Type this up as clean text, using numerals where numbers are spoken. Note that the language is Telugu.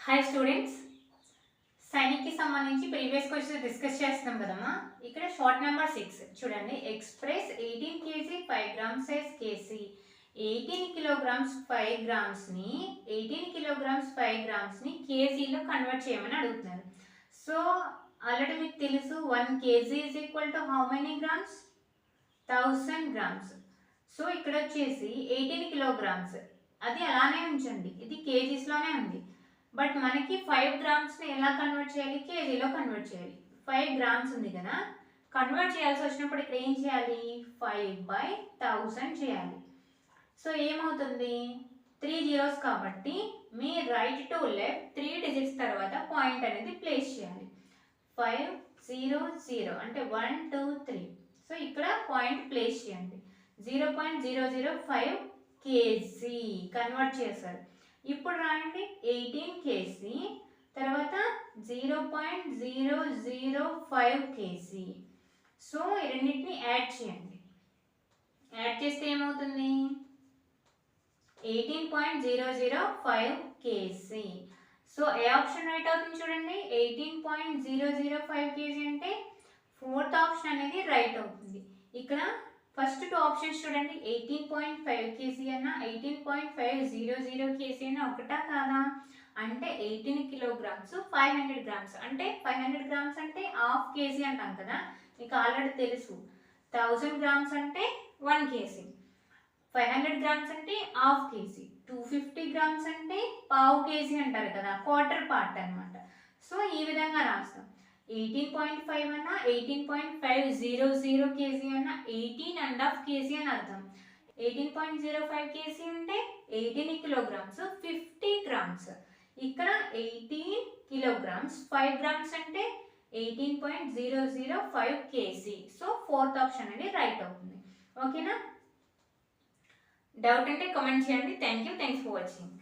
హాయ్ స్టూడెంట్స్, సైనిక్ కి సంబంధించి ప్రీవియస్ క్వశ్చన్ డిస్కస్ చేస్తున్నాం కదమ్మా. ఇక్కడ షార్ట్ నెంబర్ 6 చూడండి. Express 18 kg 5 grams size KC 18 kilograms 5 grams ని 18 kilograms 5 grams ని కేజీలో కన్వర్ట్ చేయమని అడుగుతున్నారు. సో ఆల్రెడీ మీకు తెలుసు 1 kg is equal to how many grams, 1000 grams. So ఇక్కడ వచ్చేసి 18 kilograms, అది అలానే ఉంచండి, ఇది కేజీస్లోనే ఉంది. బట్ మనకి 5 గ్రామ్స్ని ఎలా కన్వర్ట్ చేయాలి, కేజీలో కన్వర్ట్ చేయాలి. 5 గ్రామ్స్ ఉంది కదా, కన్వర్ట్ చేయాల్సి వచ్చినప్పుడు ఇక్కడ ఏం చేయాలి, 5/1000 చేయాలి. సో ఏమవుతుంది, 3 zeros కాబట్టి మీ రైట్ టు లెఫ్ట్ 3 digits తర్వాత పాయింట్ అనేది ప్లేస్ చేయాలి. 500 అంటే 1 2 3. సో ఇక్కడ పాయింట్ ప్లేస్ చేయండి. 0.005 kg కన్వర్ట్ చేశారు. ఇప్పుడు రాయండి 18 kg తర్వాత 0.005 kg. సో ఈ రెండింటిని యాడ్ చేయండి. యాడ్ చేస్తే ఏమవుతుంది, 18.005 kg. సో ఏ ఆప్షన్ రైట్ అవుతుంది చూడండి. 18.005 kg అంటే ఫోర్త్ ఆప్షన్ అనేది రైట్ అవుతుంది. ఇక్కడ ఫస్ట్ 2 ఆప్షన్స్ చూడండి. 18.5 kg అన్న 18.500 kg అన్న ఒకటా కాదా అంటే 18 kilograms 500 grams అంటే 500 grams అంటే హాఫ్ కేజీ అంటాం కదా, మీకు ఆల్రెడీ తెలుసు. 1000 grams అంటే 1 kg, 500 grams అంటే హాఫ్ కేజీ, 250 grams అంటే పావు కేజీ అంటారు కదా, క్వార్టర్ పార్ట్ అనమాట. సో ఈ విధంగా రాస్తాం. 18.5 అన్నా 18.500 kg అన్నా 18.5 kg అని అర్థం. 18.05 kg అంటే 18 kilograms 50 grams. ఇక్కడ 18 kilograms 5 grams అంటే 18.005 kg. సో ఫోర్త్ ఆప్షన్ అనేది రైట్ అవుతుంది. ఓకేనా? డౌట్ అంటే కామెంట్ చేయండి. Thanks for watching.